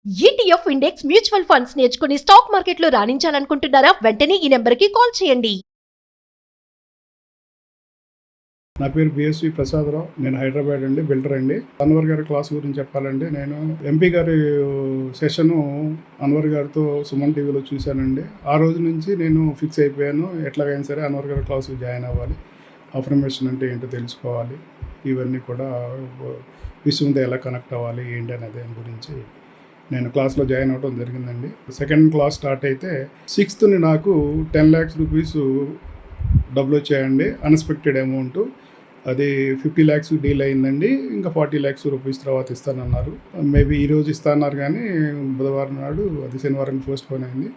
ETF index mutual funds నేర్చుకుని stock మార్కెట్లో రాణించాలనుకుంటున్నారా? వెంటనే ఈ నెంబర్కి కాల్ చేయండి. నా పేరు బిఎస్వి ప్రసాదరావు. నేను హైదరాబాద్ అండి, బిల్డర్ అండి. అన్వర్ గారి క్లాస్ గురించి చెప్పాలంటే, నేను ఎంపీ గారి సెషను అన్వర్ గారితో సుమన్ టీవీలో చూశానండి. ఆ రోజు నుంచి నేను ఫిక్స్ అయిపోయాను, ఎట్లాగైనా సరే అన్వర్ గారి క్లాసు జాయిన్ అవ్వాలి, అఫర్మేషన్ అంటే ఏంటో తెలుసుకోవాలి, ఇవన్నీ కూడా విశ్వంతో ఎలా కనెక్ట్ అవ్వాలి ఏంటి అనే దాని గురించి నేను క్లాస్లో జాయిన్ అవ్వడం జరిగిందండి. సెకండ్ క్లాస్ స్టార్ట్ అయితే 6th నాకు 10 lakhs రూపీస్ డబ్బులు వచ్చాయండి, అన్ఎక్స్పెక్టెడ్ అమౌంట్. అది 50 lakhs డీల్ అయిందండి. ఇంకా 40 lakhs రూపీస్ తర్వాత ఇస్తానన్నారు. మేబీ ఈరోజు ఇస్తాన్నారు, కానీ బుధవారం నాడు, అది శనివారం పోస్ట్పోన్ అయింది.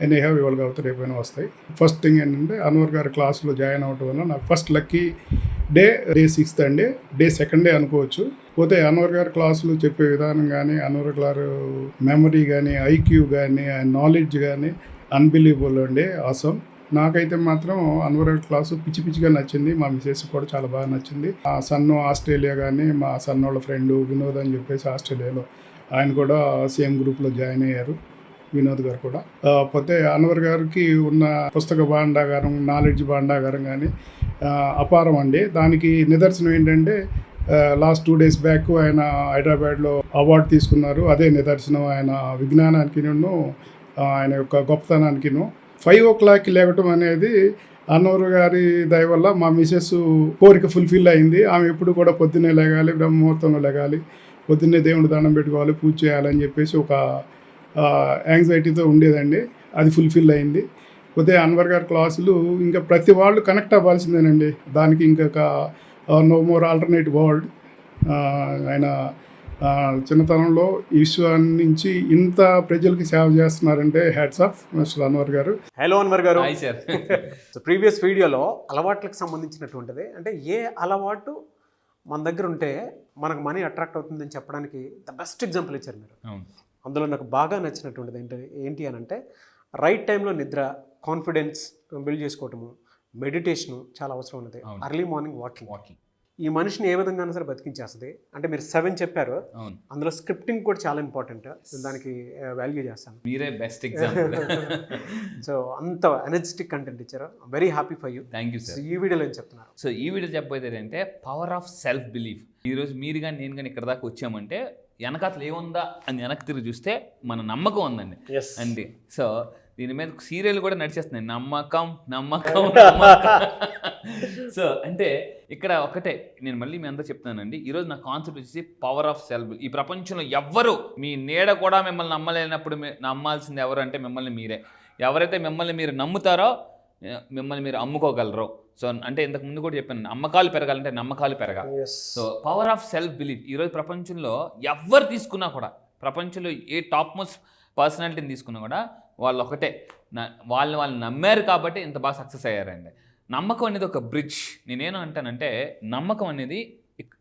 ఎనీహౌ ఇవాళ కాబట్టి రేపైనా వస్తాయి. ఫస్ట్ థింగ్ ఏంటంటే, అన్వర్ గారి క్లాస్లో జాయిన్ అవ్వడం వల్ల నాకు ఫస్ట్ లక్కీ డే 6th అండి. డే 2nd అనుకోవచ్చు. పోతే అన్వర్ గారి క్లాసులు చెప్పే విధానం కానీ, అన్వర్ గారు మెమరీ కానీ, ఐక్యూ కానీ, నాలెడ్జ్ కానీ అన్బిలీవబుల్ అండి, ఆసమ్. నాకైతే మాత్రం అన్వర్ క్లాసు పిచ్చి పిచ్చిగా నచ్చింది. మా మిసెస్ కూడా చాలా బాగా నచ్చింది. మా సన్ను ఆస్ట్రేలియా కానీ, మా సన్ వాళ్ళ ఫ్రెండ్ వినోద్ అని చెప్పేసి ఆస్ట్రేలియాలో, ఆయన కూడా సేమ్ గ్రూప్లో జాయిన్ అయ్యారు, వినోద్ గారు కూడా. పోతే అన్వర్ గారికి ఉన్న పుస్తక భాండాగారం, నాలెడ్జ్ భాండాగారం కానీ అపారం అండి. దానికి నిదర్శనం ఏంటంటే, లాస్ట్ 2 days బ్యాక్ ఆయన హైదరాబాద్లో అవార్డు తీసుకున్నారు. అదే నిదర్శనం ఆయన విజ్ఞానానికి, ఆయన యొక్క గొప్పతనానికి. 5 o'clock లేవటం అనేది అన్వర్ గారి దయ వల్ల మా మిసెస్ కోరిక ఫుల్ఫిల్ అయింది. ఆమె ఎప్పుడు కూడా పొద్దున్నే లేగాలి, బ్రహ్మముహూర్తంలో లేగాలి, పొద్దున్నే దేవుడు దండం పెట్టుకోవాలి, పూజ చేయాలని చెప్పేసి ఒక యాంగ్జైటీతో ఉండేదండి. అది ఫుల్ఫిల్ అయింది. పోతే అన్వర్ గారి క్లాసులు ఇంకా ప్రతి వాళ్ళు కనెక్ట్ అవ్వాల్సిందేనండి. దానికి ఇంకొక నో మోర్ ఆల్టర్నేటివ్ వరల్డ్. ఆయన చిన్నతనంలో ఈ విశ్వాన్ని నుంచి ఇంత ప్రజలకి సేవ చేస్తున్నారంటే హ్యాట్స్ ఆఫ్ మిస్టర్ అన్వర్ గారు. హలో అన్వర్ గారు. Hi sir. సో ప్రీవియస్ వీడియోలో అలవాట్లకు సంబంధించినటువంటిది, అంటే ఏ అలవాటు మన దగ్గర ఉంటే మనకు మనీ అట్రాక్ట్ అవుతుందని చెప్పడానికి ద బెస్ట్ ఎగ్జాంపుల్ ఇచ్చారు మీరు. అందులో నాకు బాగా నచ్చినటువంటిది ఏంటి అని అంటే, రైట్ టైంలో నిద్ర, కాన్ఫిడెన్స్ బిల్డ్ చేసుకోవటము, మెడిటేషను చాలా అవసరం ఉన్నది. అర్లీ మార్నింగ్ వాకింగ్ ఈ మనిషిని ఏ విధంగా సరే బతికించేస్తుంది. అంటే మీరు 7 చెప్పారు, అందులో స్క్రిప్టింగ్ కూడా చాలా ఇంపార్టెంట్. దానికి వాల్యూ చేస్తాను. మీరే బెస్ట్ ఎగ్జాంపుల్. సో అంత ఎనర్జెటిక్ కంటెంట్ ఇచ్చారు. Very happy for you. Thank you sir. ఈ వీడియోలో ఏం చెప్తున్నారు? సో ఈ వీడియో చెప్పబోయేది ఏంటంటే, పవర్ ఆఫ్ సెల్ఫ్ బిలీఫ్. ఈరోజు మీరు కానీ నేను కానీ ఇక్కడ దాకా వచ్చామంటే వెనకాతలు ఏముందా అని వెనక్కి తిరిగి చూస్తే మన నమ్మకం ఉందండి అండి. సో దీని మీద సీరియల్ కూడా నడిచేస్తున్నాయి, నమ్మకం నమ్మకం నమ్మకం. సో అంటే ఇక్కడ ఒకటే నేను మళ్ళీ మీ అందరూ చెప్తానండి, ఈరోజు నా కాన్సెప్ట్ వచ్చేసి పవర్ ఆఫ్ సెల్ఫ్. ఈ ప్రపంచంలో ఎవ్వరు మీ నీడ కూడా మిమ్మల్ని నమ్మలేనప్పుడు నమ్మాల్సింది ఎవరు అంటే మిమ్మల్ని మీరే. ఎవరైతే మిమ్మల్ని మీరు నమ్ముతారో మిమ్మల్ని మీరు అమ్ముకోగలరు. సో అంటే ఇంతకు ముందు కూడా చెప్పాను, అమ్మకాలు పెరగాలంటే నమ్మకాలు పెరగాలి. So power of self belief. ఈరోజు ప్రపంచంలో ఎవరు తీసుకున్నా కూడా, ప్రపంచంలో ఏ టాప్ మోస్ట్ పర్సనాలిటీని తీసుకున్నా కూడా వాళ్ళు ఒకటే, వాళ్ళు నమ్మారు కాబట్టి ఇంత బాగా సక్సెస్ అయ్యారండి. నమ్మకం అనేది ఒక బ్రిడ్జ్. నేనేను అంటానంటే, నమ్మకం అనేది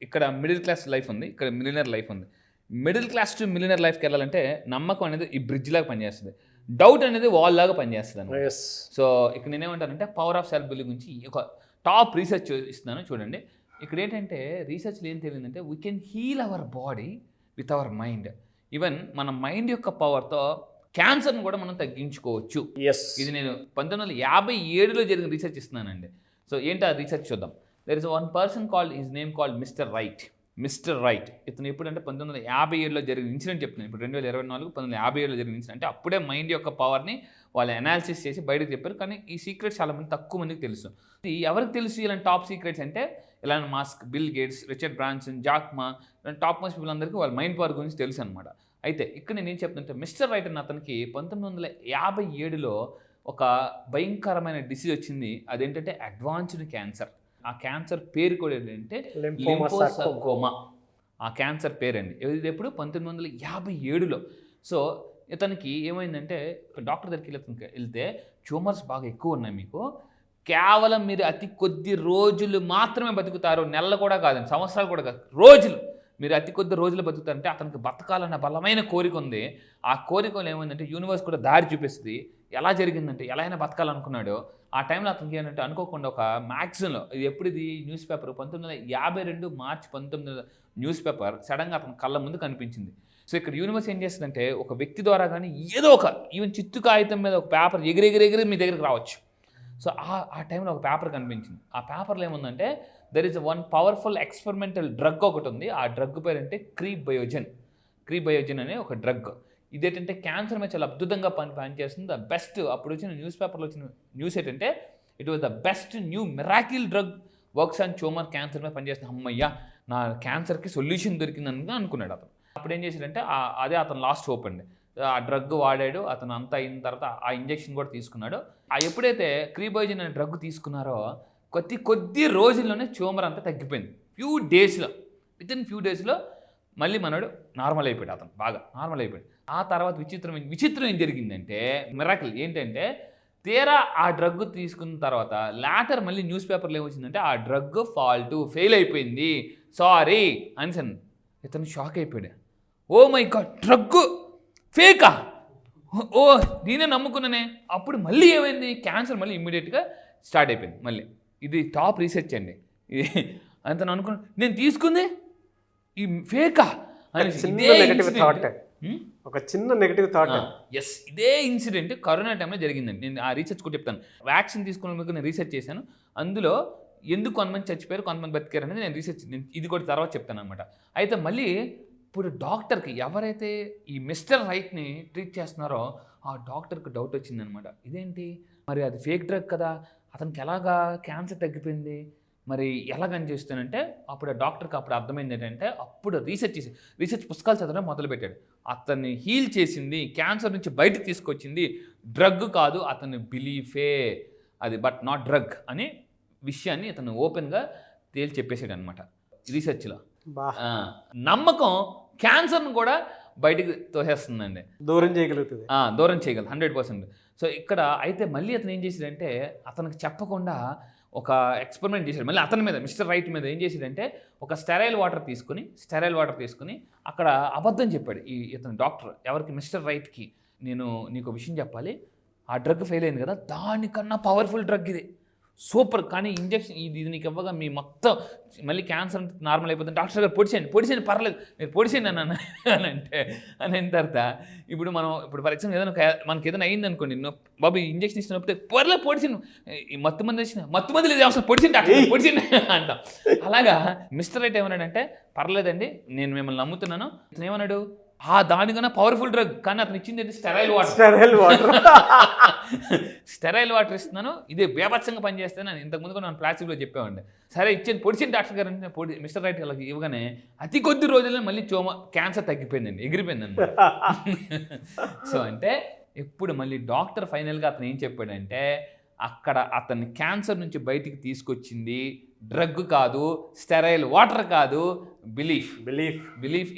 ఇక్కడ మిడిల్ క్లాస్ లైఫ్ ఉంది, ఇక్కడ మిలియనర్ లైఫ్ ఉంది. మిడిల్ క్లాస్ టు మిలియనర్ లైఫ్కి వెళ్ళాలంటే నమ్మకం అనేది ఈ బ్రిడ్జ్ లాగా పనిచేస్తుంది, డౌట్ అనేది వాల్ లాగా పనిచేస్తుంది అన్నమాట. సో ఇక్కడ నేనేమంటానంటే, పవర్ ఆఫ్ సెల్ఫ్ బిలీఫ్ గురించి ఒక టాప్ రీసెర్చ్ ఇస్తున్నాను చూడండి. ఇక్కడ ఏంటంటే రీసెర్చ్లో ఏం తెలియదంటే, we can heal our body with our mind. Even మన మైండ్ యొక్క పవర్తో క్యాన్సర్ని కూడా మనం తగ్గించుకోవచ్చు. ఇది నేను 1957లో జరిగిన రీసెర్చ్ ఇస్తున్నానండి. సో ఏంటి ఆ రీసెర్చ్ చూద్దాం. There is one person called, his name called mister right. Mister right ఇతను ఎప్పుడంటే 1957లో జరిగిన ఇన్సిడెంట్ చెప్తున్నాను. ఇప్పుడు 2024 1957లో జరిగిన ఇన్సిడెంట్. అంటే అప్పుడే మైండ్ యొక్క పవర్ని వాళ్ళు అనాలిసిస్ చేసి బయటకు చెప్పారు. కానీ ఈ సీక్రెట్స్ చాలా మంది తక్కువ మందికి తెలుసు. ఎవరికి తెలుసు ఇలాంటి టాప్ సీక్రెట్స్ అంటే, Elon Musk, bill gates, Richard Branson, Jack మా, టాప్ మోస్ట్ పీపుల్ అందరికీ వాళ్ళ మైండ్ పవర్ గురించి తెలుసు అనమాట. అయితే ఇక్కడ నేను ఏం చెప్తుంటే, మిస్టర్ రైట్ అన్న అతనికి 1957లో ఒక భయంకరమైన డిసీజ్ వచ్చింది. అదేంటంటే అడ్వాన్స్డ్ క్యాన్సర్. ఆ క్యాన్సర్ పేరు కూడా ఏంటంటే లింఫోసార్కోమా. ఆ క్యాన్సర్ పేరండి. ఇది ఎప్పుడు 1957లో. సో ఇతనికి ఏమైందంటే, డాక్టర్ దగ్గరికి వెళ్తే, ట్యూమర్స్ బాగా ఎక్కువ ఉన్నాయి మీకు, కేవలం మీరు అతి కొద్ది రోజులు మాత్రమే బతుకుతారు, నెలలు కూడా కాదండి, సంవత్సరాలు కూడా కాదు, రోజులు, మీరు అతి కొద్ది రోజులు బతుకుతారంటే అతనికి బతకాలన్న బలమైన కోరిక ఉంది. ఆ కోరికలో ఏమైందంటే యూనివర్స్ కూడా దారి చూపిస్తుంది. ఎలా జరిగిందంటే, ఎలా అయినా బతకాలనుకున్నాడు. ఆ టైంలో అతనికి ఏంటంటే అనుకోకుండా ఒక మ్యాగజైన్లో, ఇది ఎప్పుడు ఇది న్యూస్ పేపర్ 1952 మార్చి 19 న్యూస్ పేపర్ సడన్గా అతని కళ్ళ ముందు కనిపించింది. సో ఇక్కడ యూనివర్స్ ఏం చేస్తుందంటే ఒక వ్యక్తి ద్వారా కానీ ఏదో ఒక ఈవెన్ చిత్తు కాగితం మీద ఒక పేపర్ ఎగిరి మీ దగ్గరికి రావచ్చు. సో ఆ టైంలో ఒక పేపర్ కనిపించింది. ఆ పేపర్లో ఏముందంటే there is one powerful experimental drug ఒకటి ఉంది. ఆ డ్రగ్ పేరు అంటే క్రీబయోజన్ అనే ఒక డ్రగ్. ఇదేంటంటే క్యాన్సర్ మీద చాలా అద్భుతంగా పనిచేస్తుంది. ద బెస్ట్ అప్పుడు వచ్చిన న్యూస్ పేపర్లో వచ్చిన న్యూస్ ఏంటంటే it was the best new miracle drug works on tumour cancer మీద పనిచేస్తుంది. అమ్మయ్య నా క్యాన్సర్కి సొల్యూషన్ దొరికిందని అనుకున్నాడు అతను. అప్పుడు ఏం చేశాడంటే అదే అతను లాస్ట్ హోప్ అండి. ఆ డ్రగ్ వాడాడు, అతను అంతా అయిన తర్వాత ఆ ఇంజెక్షన్ కూడా తీసుకున్నాడు. ఎప్పుడైతే క్రీబయోజన్ అనే డ్రగ్ తీసుకున్నారో కొద్ది రోజుల్లోనే ట్యూమర్ అంతా తగ్గిపోయింది. వితిన్ ఫ్యూ డేస్లో మళ్ళీ మనడు నార్మల్ అయిపోయాడు. అతను బాగా నార్మల్ అయిపోయాడు. ఆ తర్వాత విచిత్రం ఏం జరిగిందంటే మిరాకిల్ ఏంటంటే తీరా ఆ డ్రగ్ తీసుకున్న తర్వాత లాటర్ మళ్ళీ న్యూస్ పేపర్లో ఏమొచ్చిందంటే ఆ డ్రగ్ ఫెయిల్ అయిపోయింది, సారీ అని. ఇతను షాక్ అయిపోయాడు. ఓ మై గాడ్, డ్రగ్ ఫేకా, ఓ నేనే నమ్ముకున్నానే. అప్పుడు మళ్ళీ ఏమైంది, క్యాన్సర్ మళ్ళీ ఇమ్మీడియట్గా స్టార్ట్ అయిపోయింది. మళ్ళీ ఇది టాప్ రీసెర్చ్ అండి. అతను అనుకున్నాను నేను తీసుకుంది ఈ ఫేకా అని. ఒక చిన్న నెగటివ్ థాట్. ఎస్, ఇదే ఇన్సిడెంట్ కరోనా టైంలో జరిగిందండి. నేను ఆ రీసెర్చ్ కూడా చెప్తాను. వ్యాక్సిన్ తీసుకున్నందుకు నేను రీసెర్చ్ చేశాను. అందులో ఎందుకు కొంతమంది చచ్చిపోయారు, కొంతమంది బతికారు అనేది నేను రీసెర్చ్ ఇది కూడా తర్వాత చెప్తాను అనమాట. అయితే మళ్ళీ ఇప్పుడు డాక్టర్కి ఎవరైతే ఈ మిస్టర్ రైట్ని ట్రీట్ చేస్తున్నారో ఆ డాక్టర్కి డౌట్ వచ్చిందనమాట. ఇదేంటి మరి అది ఫేక్ డ్రగ్ కదా, అతనికి ఎలాగా క్యాన్సర్ తగ్గిపోయింది, మరి ఎలాగని చేస్తానంటే అప్పుడు ఆ డాక్టర్కి అప్పుడు అర్థమైంది ఏంటంటే అప్పుడు రీసెర్చ్ పుస్తకాలు చదవడం మొదలుపెట్టాడు. అతన్ని హీల్ చేసింది, క్యాన్సర్ నుంచి బయటకు తీసుకొచ్చింది డ్రగ్ కాదు, అతని బిలీఫే అది, బట్ నాట్ డ్రగ్ అనే విషయాన్ని అతను ఓపెన్గా తేల్చి చెప్పేసాడు అనమాట రీసెర్చ్లో. నమ్మకం క్యాన్సర్ను కూడా బయటికి తోసేస్తుందండి, దూరం చేయగలుగుతుంది 100%. సో ఇక్కడ అయితే మళ్ళీ అతను ఏం చేసాడంటే అతనికి చెప్పకుండా ఒక ఎక్స్పెరిమెంట్ చేశాడు మళ్ళీ అతని మీద, మిస్టర్ రైట్ మీద. ఏం చేసాడంటే ఒక స్టెరైల్ వాటర్ తీసుకుని అక్కడ అబద్ధం చెప్పాడు ఇతను డాక్టర్ ఎవరికి, మిస్టర్ రైట్కి. నేను నీకు విషయం చెప్పాలి, ఆ డ్రగ్ ఫెయిల్ అయింది కదా, దానికన్నా పవర్ఫుల్ డ్రగ్ ఇది, సూపర్, కానీ ఇంజెక్షన్ ఇది నీకు ఇవ్వగా మీ మొత్తం మళ్ళీ క్యాన్సర్ నార్మల్ అయిపోతుంది. డాక్టర్ గారు పొడిచేయండి పర్లేదు, మీరు పొడిచేయండి అని అయిన తర్వాత ఇప్పుడు ఫర్ ఎగ్జాంపుల్ ఏదైనా మనకి ఏదైనా అయింది అనుకోండి, బాబు ఇంజెక్షన్ ఇచ్చినప్పుడు పర్లేదు పొడిచింది, మత్తు మంది లేదు అవసరం పొడిచింది డాక్టర్ పొడిచింది అంటాం. అలాగా మిస్టర్ రైట్ ఏమన్నాడంటే పర్లేదండి నేను మిమ్మల్ని నమ్ముతున్నాను. అతను ఏమన్నాడు, దానికన్నా పవర్ఫుల్ డ్రగ్, కానీ అతను ఇచ్చింది ఏంటి, స్టెరైల్ వాటర్ ఇస్తున్నాను, ఇదే బేభత్సంగా పనిచేస్తాను అని ఇంతకుముందు కూడా నేను ప్లాస్టిక్లో చెప్పామండి. సరే ఇచ్చేది పొడిచింది డాక్టర్ గారు అంటే మిస్టర్ రైట్ గారికి ఇవ్వగానే అతి కొద్ది రోజుల్లో మళ్ళీ క్యాన్సర్ తగ్గిపోయిందండి, ఎగిరిపోయిందండి. సో అంటే ఇప్పుడు మళ్ళీ డాక్టర్ ఫైనల్గా అతను ఏం చెప్పాడంటే అక్కడ అతన్ని క్యాన్సర్ నుంచి బయటికి తీసుకొచ్చింది డ్రగ్ కాదు, స్టెరైల్ వాటర్ కాదు, belief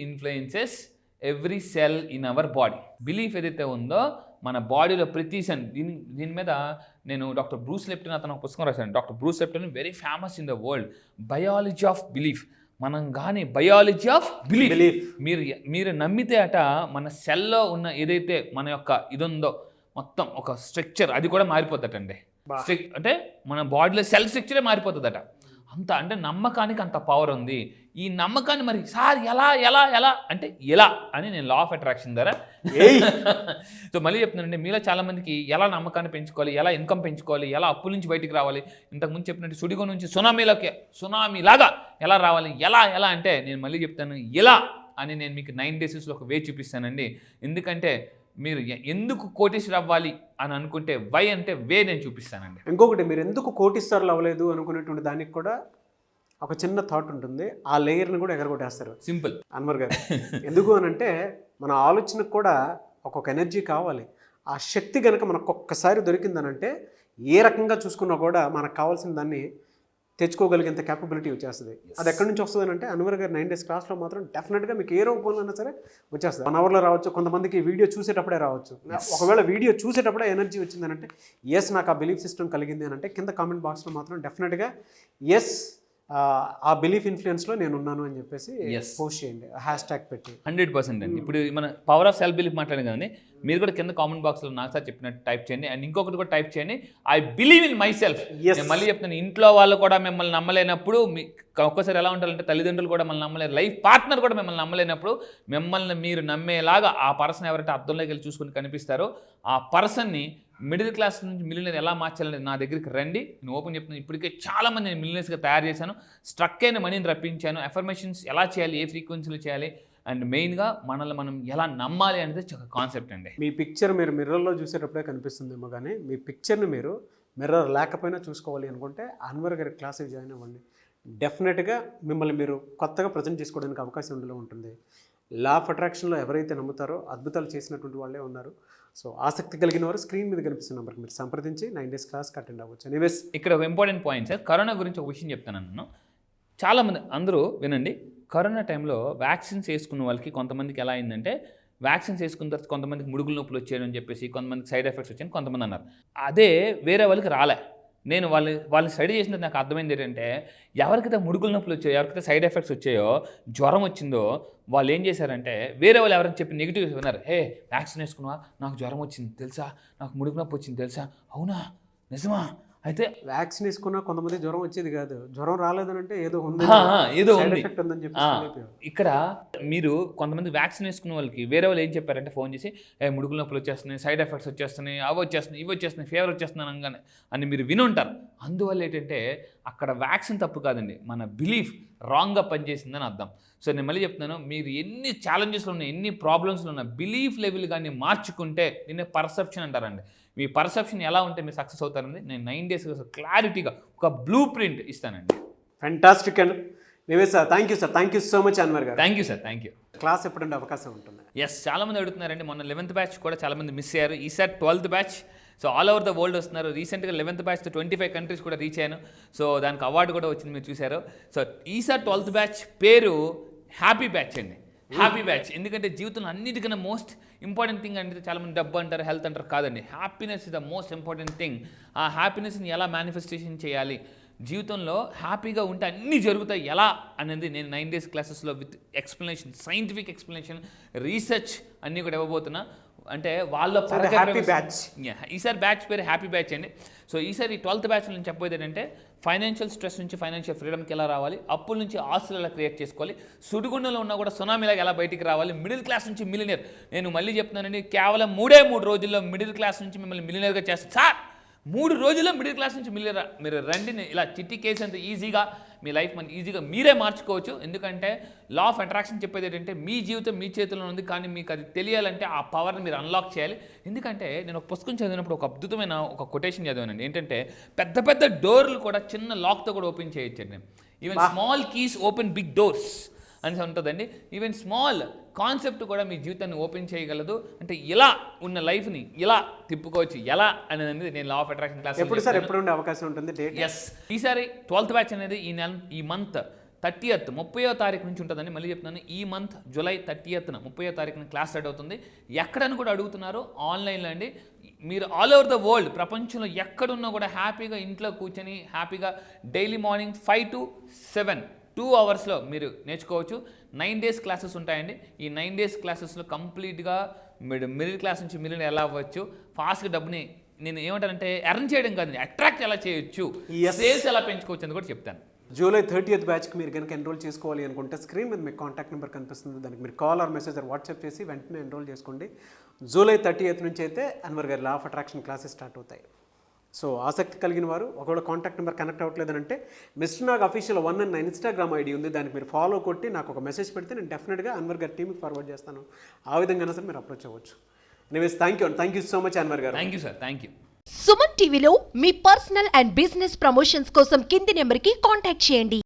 influences every cell in our body. Belief ఏదైతే ఉందో మన బాడీలో ప్రతి సెల్, దీని మీద నేను డాక్టర్ బ్రూస్ లెప్టన్ అతను ఒక పుస్తకం రాశాను. Doctor Bruce Lipton very famous in the world, biology of belief. మనం కానీ బయాలజీ ఆఫ్ బిలీఫ్ మీరు నమ్మితే మన సెల్లో ఉన్న ఏదైతే మన యొక్క ఇది ఉందో మొత్తం ఒక స్ట్రక్చర్ అది కూడా మారిపోతుందండి. అంటే మన బాడీలో సెల్ స్ట్రక్చరే మారిపోతుందట. అంత అంటే నమ్మకానికి అంత పవర్ ఉంది. ఈ నమ్మకాన్ని మరి సార్ ఎలా అంటే ఎలా అని నేను లా ఆఫ్ అట్రాక్షన్ ద్వారా సో మళ్ళీ చెప్తున్నానండి, మీలో చాలామందికి ఎలా నమ్మకాన్ని పెంచుకోవాలి, ఎలా ఇన్కమ్ పెంచుకోవాలి, ఎలా అప్పుల నుంచి బయటికి రావాలి, ఇంతకుముందు చెప్పినట్టు సుడిగో నుంచి సునామీలాగా ఎలా రావాలి, ఎలా అంటే నేను మళ్ళీ చెప్తాను ఎలా అని నేను మీకు 9 daysలో ఒక వే చూపిస్తానండి. ఎందుకంటే మీరు ఎందుకు కోటీశ్వరు అవ్వాలి అని అనుకుంటే వై అంటే వే నేను చూపిస్తానండి. ఇంకొకటి, మీరు ఎందుకు కోటీశ్వరులు అవ్వలేదు అనుకునేటువంటి దానికి కూడా ఒక చిన్న థాట్ ఉంటుంది, ఆ లేయర్ని కూడా ఎగరగొట్టేస్తారు. సింపుల్ అన్వర్ గారు. ఎందుకు అని అంటే మన ఆలోచనకు కూడా ఒక్కొక్క ఎనర్జీ కావాలి. ఆ శక్తి కనుక మనకు ఒక్కసారి దొరికిందనంటే ఏ రకంగా చూసుకున్నా కూడా మనకు కావాల్సిన దాన్ని తెచ్చుకోగలిగేంత క్యాపబిలిటీ వచ్చేస్తుంది. అది ఎక్కడి నుంచి వస్తుంది అంటే అన్వర్ గారు 9 days క్లాస్లో మాత్రం డెఫినెట్గా మీకు ఏ రూపంలో అయినా సరే వచ్చేస్తుంది. 1 hourలో రావచ్చు, కొంతమందికి వీడియో చూసేటప్పుడే రావచ్చు. ఒకవేళ వీడియో చూసేటప్పుడే ఎనర్జీ వచ్చిందనంటే ఎస్ నాకు ఆ బిలీఫ్ సిస్టమ్ కలిగింది అని అంటే కింద కామెంట్ బాక్స్లో మాత్రం డెఫినెట్గా ఎస్ ఆ బిలీఫ్ ఇన్ఫ్లుయెన్స్లో నేను ఉన్నాను అని చెప్పేసి పోస్ట్ చేయండి, హ్యాష్ ట్యాగ్ పెట్టి. 100% అండి. ఇప్పుడు మన పవర్ ఆఫ్ సెల్ఫ్ బిలీఫ్ మాట్లాడాం కదండి, మీరు కూడా కింద కామెంట్ బాక్స్లో నాకు సార్ చెప్పినట్టు టైప్ చేయండి. అండ్ ఇంకొకటి కూడా టైప్ చేయండి, I believe in my self. నేను మళ్ళీ చెప్తాను, ఇంట్లో వాళ్ళు కూడా మిమ్మల్ని నమ్మలేనప్పుడు, ఒక్కోసారి ఎలా ఉంటారంటే తల్లిదండ్రులు కూడా మిమ్మల్ని నమ్మలేరు, లైఫ్ పార్ట్నర్ కూడా మిమ్మల్ని నమ్మలేనప్పుడు మిమ్మల్ని మీరు నమ్మేలాగా ఆ పర్సన్ ఎవరైతే అర్థంలోకి వెళ్ళి చూసుకుని కనిపిస్తారో ఆ పర్సన్ని మిడిల్ క్లాస్ నుంచి మిలియనర్ ఎలా మార్చాలని నా దగ్గరికి రండి. నేను ఓపెన్ చెప్తున్నాను, ఇప్పటికే చాలామంది నేను మిలియనర్స్గా తయారు చేశాను, స్ట్రక్ అయిన మనీని రప్పించాను, ఎఫర్మేషన్స్ ఎలా చేయాలి, ఏ ఫ్రీక్వెన్సీలో చేయాలి, అండ్ మెయిన్గా మనల్ని మనం ఎలా నమ్మాలి అనేది ఒక కాన్సెప్ట్ అండి. మీ పిక్చర్ మీరు మిర్రర్లో చూసేటప్పుడే కనిపిస్తుందేమో, కానీ మీ పిక్చర్ని మీరు మిర్రర్ లేకపోయినా చూసుకోవాలి అనుకుంటే అన్వర్ గారి క్లాస్కి జాయిన్ అవ్వండి. డెఫినెట్గా మిమ్మల్ని మీరు కొత్తగా ప్రజెంట్ చేసుకోవడానికి అవకాశం ఉండలో ఉంటుంది. లా ఆఫ్ అట్రాక్షన్లో ఎవరైతే నమ్ముతారో అద్భుతాలు చేసినటువంటి వాళ్ళే ఉన్నారు. సో ఆసక్తి కలిగిన వారు స్క్రీన్ మీద కనిపిస్తున్న నెంబర్కి మీరు సంప్రదించి 9 days క్లాస్కి అటెండ్ అవ్వచ్చు. ఎనీవేస్ ఇక్కడ ఒక ఇంపార్టెంట్ పాయింట్ సార్, కరోనా గురించి ఒక విషయం చెప్తాను నేను. చాలామంది అందరూ వినండి, కరోనా టైంలో వ్యాక్సిన్స్ వేసుకున్న వాళ్ళకి కొంతమందికి ఎలా అయిందంటే, వ్యాక్సిన్స్ వేసుకున్న తర్వాత కొంతమందికి ముడుగుల నొప్పులు వచ్చాయని చెప్పేసి, కొంతమందికి సైడ్ ఎఫెక్ట్స్ వచ్చాయని కొంతమంది అన్నారు. అదే వేరే వాళ్ళకి రాలే. నేను వాళ్ళని స్టడీ చేసినది నాకు అర్థమైంది ఏంటంటే, ఎవరికైతే ముడుగుల నొప్పులు వచ్చాయో, ఎవరికైతే సైడ్ ఎఫెక్ట్స్ వచ్చాయో, జ్వరం వచ్చిందో, వాళ్ళు ఏం చేశారంటే వేరే వాళ్ళు ఎవరైనా చెప్పి నెగిటివ్స్ విన్నారు. హే వ్యాక్సిన్ వేసుకున్నావా, నాకు జ్వరం వచ్చింది తెలుసా, నాకు ముడుగు నొప్పి వచ్చింది తెలుసా, అవునా నిజమా, అయితే వ్యాక్సిన్ వేసుకున్నా కొంతమంది జ్వరం వచ్చేది కాదు, జ్వరం రాలేదని అంటే ఏదో ఉంది, ఏదో సైడ్ ఉంది. ఎఫెక్ట్ ఉందని చెప్పి ఇక్కడ మీరు కొంతమంది వ్యాక్సిన్ వేసుకున్న వాళ్ళకి వేరే వాళ్ళు ఏం చెప్పారంటే ఫోన్ చేసి, ముడుగుల నొప్పులు వచ్చేస్తున్నాయి, సైడ్ ఎఫెక్ట్స్ వచ్చేస్తున్నాయి, అవి వచ్చేస్తున్నాయి, ఇవి వచ్చేస్తున్నాయి, ఫీవర్ వచ్చేస్తున్నాను అనగానే అని మీరు వినుంటారు. అందువల్ల ఏంటంటే అక్కడ వ్యాక్సిన్ తప్పు కాదండి, మన బిలీఫ్ రాంగ్గా పనిచేసిందని అర్థం. సో నేను మళ్ళీ చెప్తున్నాను, మీరు ఎన్ని ఛాలెంజెస్లో ఉన్న, ఎన్ని ప్రాబ్లమ్స్లో ఉన్న బిలీఫ్ లెవెల్ కానీ మార్చుకుంటే దీన్ని పర్సెప్షన్ అంటారండి. మీ పర్సెప్షన్ ఎలా ఉంటే మీరు సక్సెస్ అవుతారండి. నేను 9 days క్లారిటీగా ఒక బ్లూ ప్రింట్ ఇస్తానండి. ఫ్యాంటాస్టిక్ అండ్ నివేస్ sir, thank you sir, thank you so much Anwar గారు. Thank you sir, thank you. Class ఎప్పుడంటే అవకాశం ఉంటుంది? ఎస్, చాలామంది అడుగుతున్నారండి. మొన్న 11th బ్యాచ్ కూడా చాలామంది మిస్ అయ్యారు. ఈసారి 12th batch. So all over the world వస్తున్నారు. రీసెంట్గా 11th బ్యాచ్తో 25 కంట్రీస్ కూడా రీచ్ అయ్యాను. సో దానికి అవార్డు కూడా వచ్చింది, మీరు చూశారు. సో ఈసారి 12th బ్యాచ్ పేరు హ్యాపీ బ్యాచ్ అండి. హ్యాపీ బ్యాచ్ ఎందుకంటే జీవితంలో అన్నిటికన్నా మోస్ట్ ఇంపార్టెంట్ థింగ్ అంటే, చాలామంది డబ్బు అంటారు, హెల్త్ అంటారు, కాదండి. Happiness is the most important thing. ఆ హ్యాపీనెస్ని ఎలా మేనిఫెస్టేషన్ చేయాలి, జీవితంలో హ్యాపీగా ఉంటే అన్నీ జరుగుతాయి ఎలా అనేది నేను 9 days క్లాసెస్లో with explanation, scientific explanation, research అన్నీ కూడా ఇవ్వబోతున్నా. అంటే వాళ్ళ హ్యాపీ బ్యాచ్. ఈసారి బ్యాచ్ పేరు హ్యాపీ బ్యాచ్ అండి. సో ఈసారి 12th బ్యాచ్లో నేను చెప్పేది ఏంటంటే, ఫైనాన్షియల్ స్ట్రెస్ నుంచి ఫైనాన్షియల్ ఫ్రీడమ్కి ఎలా రావాలి, అప్పుల నుంచి ఆస్తులు ఎలా క్రియేట్ చేసుకోవాలి, సుడిగుండంలో ఉన్నా కూడా సునామీలాగా ఎలా బయటికి రావాలి, మిడిల్ క్లాస్ నుంచి మిలియనర్. నేను మళ్ళీ చెప్తున్నానండి, కేవలం 3 రోజుల్లో మిడిల్ క్లాస్ నుంచి మిమ్మల్ని మిలియనర్గా చేస్తాను సార్. 3 రోజుల్లో మిడిల్ క్లాస్ నుంచి మిలియనర్ మీరు రండి. ఇలా చిట్టి కేసు అంత ఈజీగా మీ లైఫ్ మన ఈజీగా మీరే మార్చుకోవచ్చు. ఎందుకంటే లా ఆఫ్ అట్రాక్షన్ చెప్పేది ఏంటంటే, మీ జీవితం మీ చేతిలో ఉంది, కానీ మీకు అది తెలియాలంటే ఆ పవర్ని మీరు అన్లాక్ చేయాలి. ఎందుకంటే నేను ఒక పుస్తకం చదివినప్పుడు ఒక అద్భుతమైన ఒక కొటేషన్ చదివానండి. ఏంటంటే, పెద్ద పెద్ద డోర్లు కూడా చిన్న లాక్తో కూడా ఓపెన్ చేయొచ్చండి. Even small keys open big doors అని ఉంటుందండి. ఈవెన్ స్మాల్ కాన్సెప్ట్ కూడా మీ జీవితాన్ని ఓపెన్ చేయగలదు. అంటే ఇలా ఉన్న లైఫ్ని ఇలా తిప్పుకోవచ్చు ఎలా అనేది నేను లా ఆఫ్ అట్రాక్షన్ క్లాస్ ఎప్పుడు సార్, ఎప్పుడు ఉండే అవకాశం ఉంటుంది డేట్? ఎస్, ఈసారి 12th బ్యాచ్ అనేది ఈ మంత్ 30th 30వ తారీఖు నుంచి ఉంటుందండి. మళ్ళీ చెప్తున్నాను, ఈ మంత్ జూలై 30th 30వ తారీఖున క్లాస్ స్టార్ట్ అవుతుంది. ఎక్కడని కూడా అడుగుతున్నారు, ఆన్లైన్లో అండి. మీరు ఆల్ ఓవర్ ద వరల్డ్, ప్రపంచంలో ఎక్కడున్నా కూడా హ్యాపీగా ఇంట్లో కూర్చొని హ్యాపీగా డైలీ మార్నింగ్ 5 to 7 2 hours మీరు నేర్చుకోవచ్చు. 9 days క్లాసెస్ ఉంటాయండి. ఈ 9 days క్లాసెస్లో కంప్లీట్గా మీరు మిడిల్ క్లాస్ నుంచి మిలియన్ ఎలా అవ్వచ్చు, ఫాస్ట్గా డబ్బుని నేను ఏమంటానంటే ఎర్న్ చేయడం కాదు, అట్రాక్ట్ ఎలా చేయొచ్చు, సేల్స్ ఎలా పెంచుకోవచ్చు అని కూడా చెప్తాను. జూలై 30th బ్యాచ్కి మీరు కనుక ఎన్రోల్ చేసుకోవాలి అనుకుంటే స్క్రీన్ మీద మీకు కాంటాక్ట్ నెంబర్ కనిపిస్తుంది. దానికి మీరు call or message or WhatsApp చేసి వెంటనే ఎన్రోల్ చేసుకోండి. జూలై 30th నుంచి అయితే అన్వర్ గారి law of attraction classes start అవుతాయి. సో ఆసక్తి కలిగిన వారు ఒకవేళ కాంటాక్ట్ నెంబర్ కనెక్ట్ అవ్వట్లేదంటే మిస్టర్ నాగ్ అఫీషియల్ 1 అని నా ఇన్స్టాగ్రామ్ ఐడి ఉంది, దానికి మీరు ఫాలో కొట్టి నాకు ఒక మెసేజ్ పెడితే నేను డెఫినెట్గా అన్వర్ గారి టీమ్కి ఫార్వర్డ్ చేస్తాను. ఆ విధంగా సరే మీరు అప్రోచ్ అవ్వచ్చు. Anyways thank you so much Anwar గారు. Thank you sir, thank you. Suman టీవీలో మీ పర్సనల్ అండ్ బిజినెస్ ప్రమోషన్స్ కోసం కింది నెంబర్కి కాంటాక్ట్ చేయండి.